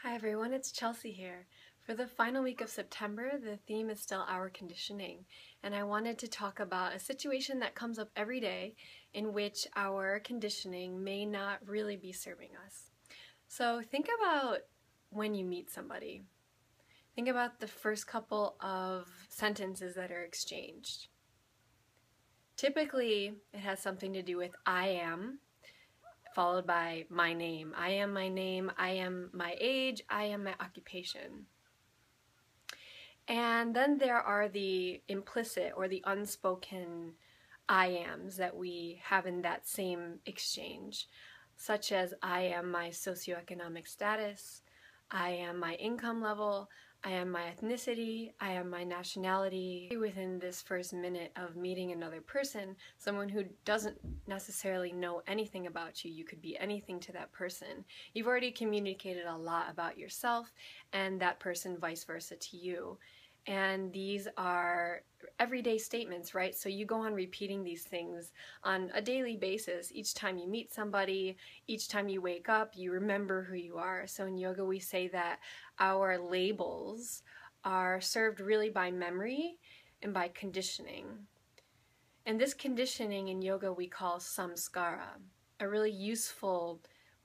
Hi everyone, it's Chelsea here. For the final week of September, the theme is still our conditioning, and I wanted to talk about a situation that comes up every day in which our conditioning may not really be serving us. So think about when you meet somebody. Think about the first couple of sentences that are exchanged. Typically, it has something to do with I am, followed by my name. I am my name, I am my age, I am my occupation. And then there are the implicit or the unspoken I ams that we have in that same exchange, such as I am my socioeconomic status, I am my income level, I am my ethnicity, I am my nationality. Within this first minute of meeting another person, someone who doesn't necessarily know anything about you, you could be anything to that person. You've already communicated a lot about yourself and that person vice versa to you. And these are everyday statements, right? So you go on repeating these things on a daily basis. Each time you meet somebody, each time you wake up, you remember who you are. So in yoga, we say that our labels are served really by memory and by conditioning. And this conditioning in yoga we call samskara. A really useful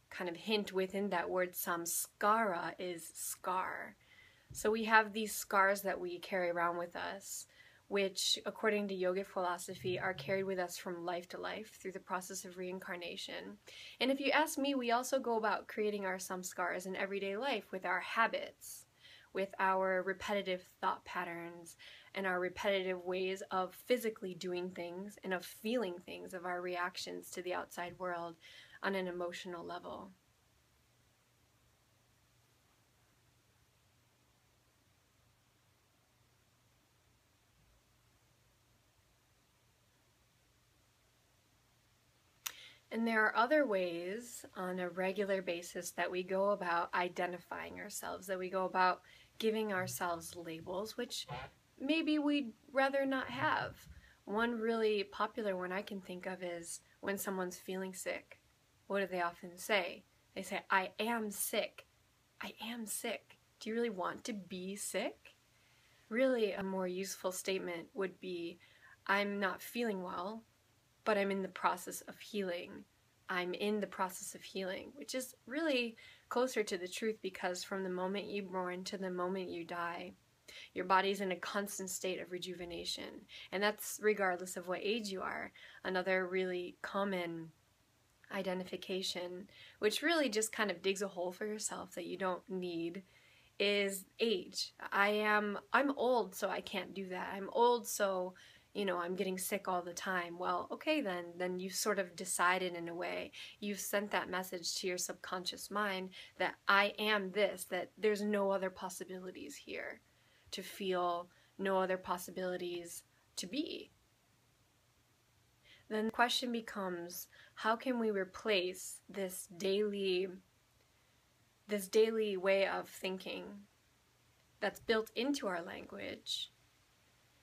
kind of hint within that word samskara is scar. So we have these scars that we carry around with us, which, according to yogic philosophy, are carried with us from life to life through the process of reincarnation. And if you ask me, we also go about creating our samskaras in everyday life with our habits, with our repetitive thought patterns, and our repetitive ways of physically doing things and of feeling things, of our reactions to the outside world on an emotional level. And there are other ways on a regular basis that we go about identifying ourselves, that we go about giving ourselves labels, which maybe we'd rather not have. One really popular one I can think of is when someone's feeling sick. What do they often say? They say, I am sick. I am sick. Do you really want to be sick? Really, a more useful statement would be, I'm not feeling well, but I'm in the process of healing. I'm in the process of healing, which is really closer to the truth because from the moment you're born to the moment you die, your body's in a constant state of rejuvenation. And that's regardless of what age you are. Another really common identification, which really just kind of digs a hole for yourself that you don't need, is age. I'm old, so I can't do that. I'm old, so I'm getting sick all the time. Well, okay then you've sort of decided in a way. You've sent that message to your subconscious mind that I am this, that there's no other possibilities here to feel, no other possibilities to be. Then the question becomes, how can we replace this daily way of thinking that's built into our language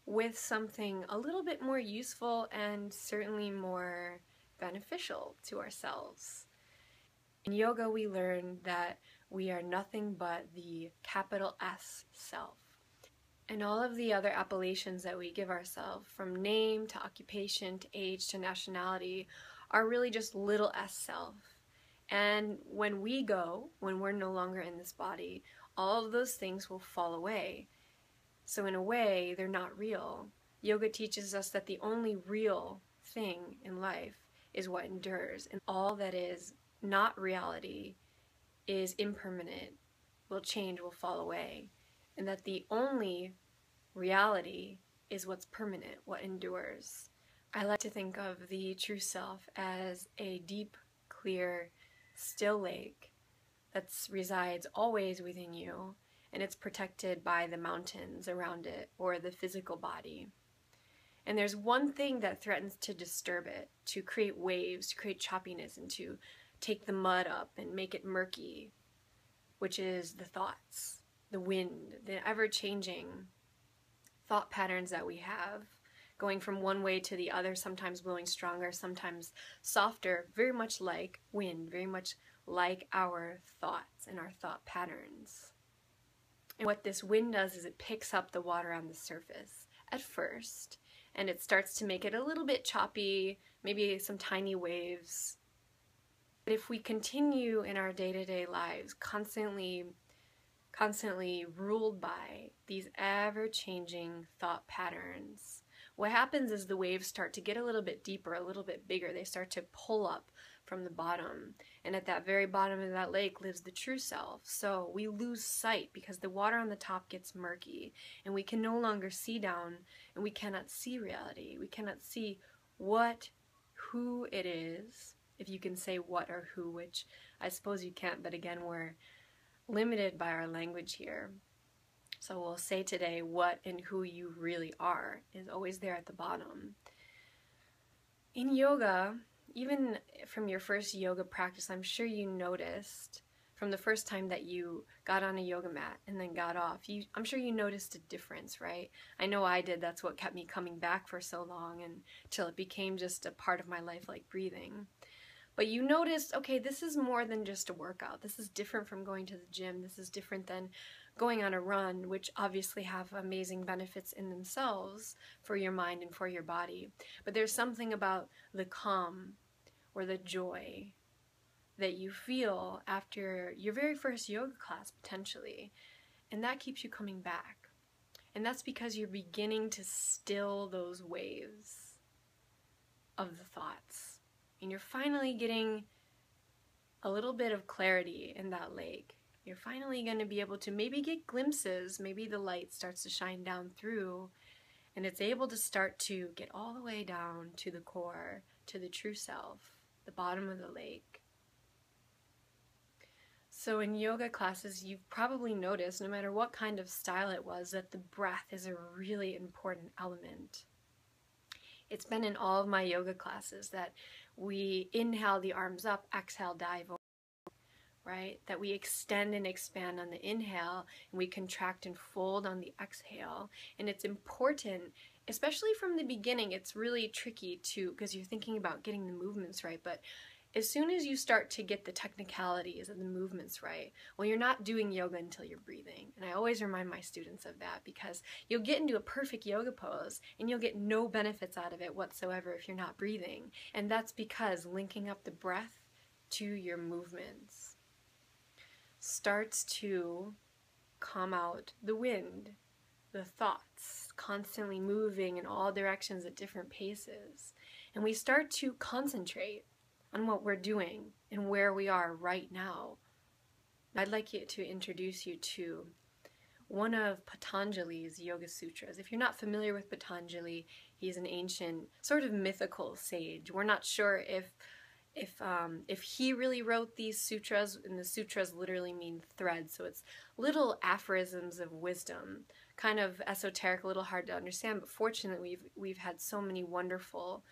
with something a little bit more useful and certainly more beneficial to ourselves? In yoga, we learn that we are nothing but the capital S self. And all of the other appellations that we give ourselves, from name to occupation to age to nationality, are really just little s self. And when we're no longer in this body, all of those things will fall away. So in a way, they're not real. Yoga teaches us that the only real thing in life is what endures, and all that is not reality is impermanent, will change, will fall away, and that the only reality is what's permanent, what endures. I like to think of the true self as a deep, clear, still lake that resides always within you, and it's protected by the mountains around it or the physical body. And there's one thing that threatens to disturb it, to create waves, to create choppiness, and to take the mud up and make it murky, which is the thoughts, the wind, the ever-changing thought patterns that we have going from one way to the other, sometimes blowing stronger, sometimes softer, very much like wind, very much like our thoughts and our thought patterns. And what this wind does is it picks up the water on the surface at first, and it starts to make it a little bit choppy, maybe some tiny waves. But if we continue in our day-to-day lives constantly ruled by these ever-changing thought patterns, what happens is the waves start to get a little bit deeper, a little bit bigger. They start to pull up from the bottom. And at that very bottom of that lake lives the true self. So we lose sight because the water on the top gets murky and we can no longer see down, and we cannot see reality. We cannot see who it is, if you can say what or who, which I suppose you can't, but again, we're limited by our language here. So we'll say today what and who you really are is always there at the bottom. In yoga, even from your first yoga practice, I'm sure you noticed from the first time that you got on a yoga mat and then got off, I'm sure you noticed a difference, right? I know I did. That's what kept me coming back for so long, until it became just a part of my life, like breathing. But you noticed, okay, this is more than just a workout. This is different from going to the gym. This is different than going on a run, which obviously have amazing benefits in themselves for your mind and for your body. But there's something about the calm or the joy that you feel after your very first yoga class, potentially. And that keeps you coming back. And that's because you're beginning to still those waves of the thoughts. And you're finally getting a little bit of clarity in that lake. You're finally going to be able to maybe get glimpses. Maybe the light starts to shine down through, and it's able to start to get all the way down to the core, to the true self, the bottom of the lake. So in yoga classes, you've probably noticed, no matter what kind of style it was, that the breath is a really important element. It's been in all of my yoga classes that we inhale the arms up, exhale, dive over, right? That we extend and expand on the inhale, and we contract and fold on the exhale. And it's important, especially from the beginning. It's really tricky because you're thinking about getting the movements right, but as soon as you start to get the technicalities of the movements right, well, you're not doing yoga until you're breathing. And I always remind my students of that, because you'll get into a perfect yoga pose and you'll get no benefits out of it whatsoever if you're not breathing. And that's because linking up the breath to your movements starts to calm out the wind, the thoughts, constantly moving in all directions at different paces. And we start to concentrate on what we're doing and where we are right now. I'd like to introduce you to one of Patanjali's Yoga Sutras. If you're not familiar with Patanjali, he's an ancient, sort of mythical sage. We're not sure if he really wrote these sutras, and the sutras literally mean threads, so it's little aphorisms of wisdom, kind of esoteric, a little hard to understand, but fortunately we've had so many wonderful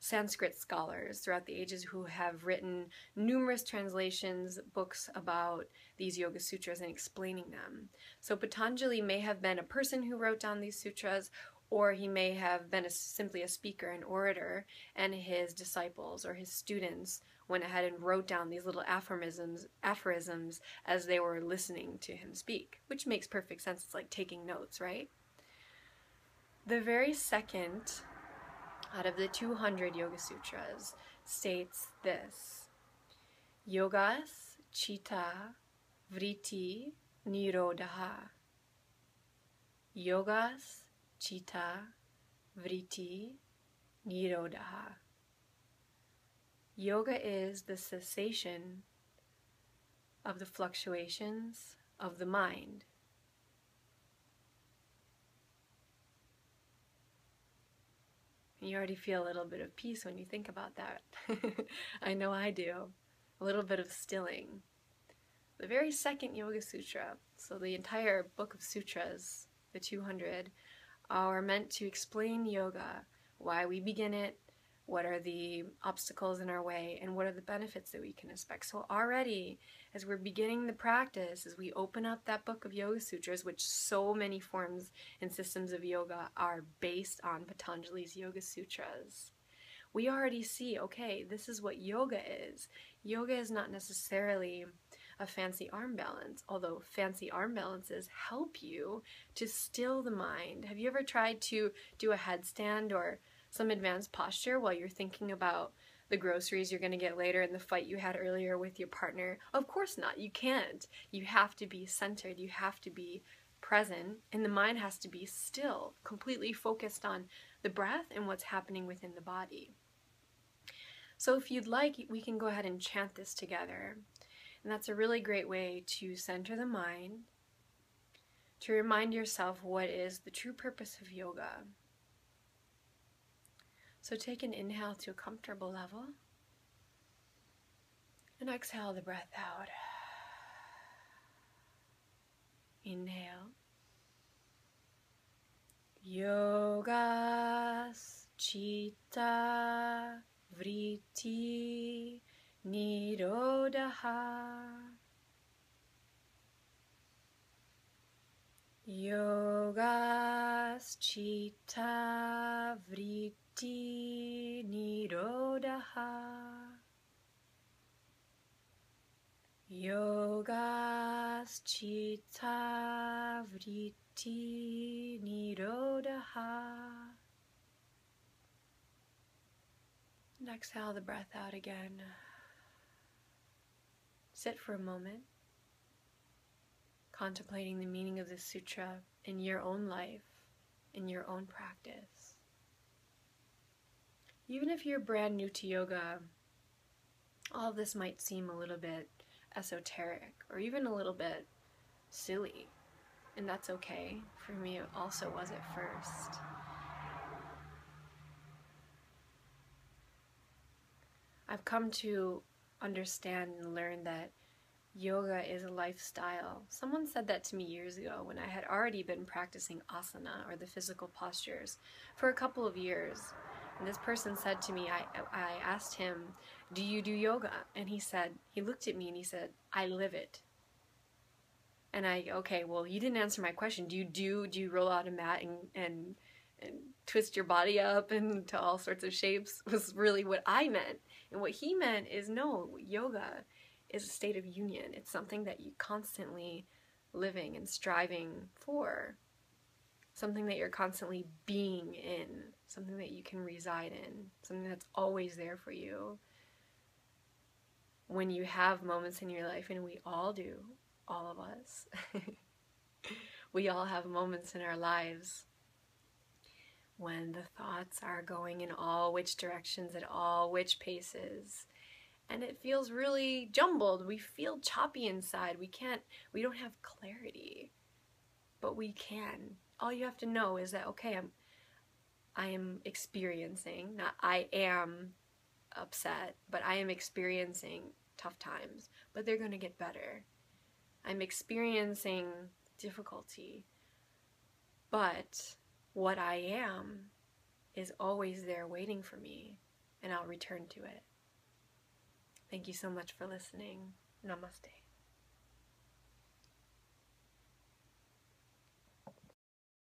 Sanskrit scholars throughout the ages who have written numerous translations, books about these Yoga Sutras and explaining them. So Patanjali may have been a person who wrote down these sutras, or he may have been simply a speaker, an orator, and his disciples or his students went ahead and wrote down these little aphorisms as they were listening to him speak, which makes perfect sense. It's like taking notes, right? The very second out of the 200 Yoga Sutras states this: Yogas Chitta Vritti Nirodha. Yogas Chitta Vritti Nirodha. Yoga is the cessation of the fluctuations of the mind. You already feel a little bit of peace when you think about that. I know I do. A little bit of stilling. The very second Yoga Sutra, so the entire book of sutras, the 200, are meant to explain yoga, why we begin it, what are the obstacles in our way, and what are the benefits that we can expect. So already, as we're beginning the practice, as we open up that book of Yoga Sutras, which so many forms and systems of yoga are based on Patanjali's Yoga Sutras, we already see, okay, this is what yoga is. Yoga is not necessarily a fancy arm balance, although fancy arm balances help you to still the mind. Have you ever tried to do a headstand or some advanced posture while you're thinking about the groceries you're going to get later and the fight you had earlier with your partner? Of course not. You can't. You have to be centered. You have to be present, and the mind has to be still, completely focused on the breath and what's happening within the body. So if you'd like, we can go ahead and chant this together. And that's a really great way to center the mind, to remind yourself what is the true purpose of yoga. So take an inhale to a comfortable level, and exhale the breath out. Inhale. Yogas Chitta Vritti Nirodha. Yogas Chitta Vritti Nirodha. Yogas Chitta Vritti Nirodha. And exhale the breath out again. Sit for a moment, contemplating the meaning of this sutra in your own life, in your own practice. Even if you're brand new to yoga, all of this might seem a little bit esoteric or even a little bit silly, and that's okay. For me, it also was at first. I've come to understand and learn that yoga is a lifestyle. Someone said that to me years ago when I had already been practicing asana, or the physical postures, for a couple of years. And this person said to me, I asked him, "Do you do yoga?" And he looked at me and he said, "I live it." And okay, well, you didn't answer my question. Do you roll out a mat and twist your body up into all sorts of shapes? Was really what I meant. And what he meant is, no, yoga is a state of union. It's something that you constantly living and striving for. Something that you're constantly being in. Something that you can reside in. Something that's always there for you. When you have moments in your life, and we all do, all of us, we all have moments in our lives when the thoughts are going in all which directions at all which paces, and it feels really jumbled. We feel choppy inside. We don't have clarity, but we can. All you have to know is that, okay, I am experiencing, not I am upset, but I am experiencing tough times, but they're going to get better. I'm experiencing difficulty, but what I am is always there waiting for me, and I'll return to it. Thank you so much for listening. Namaste.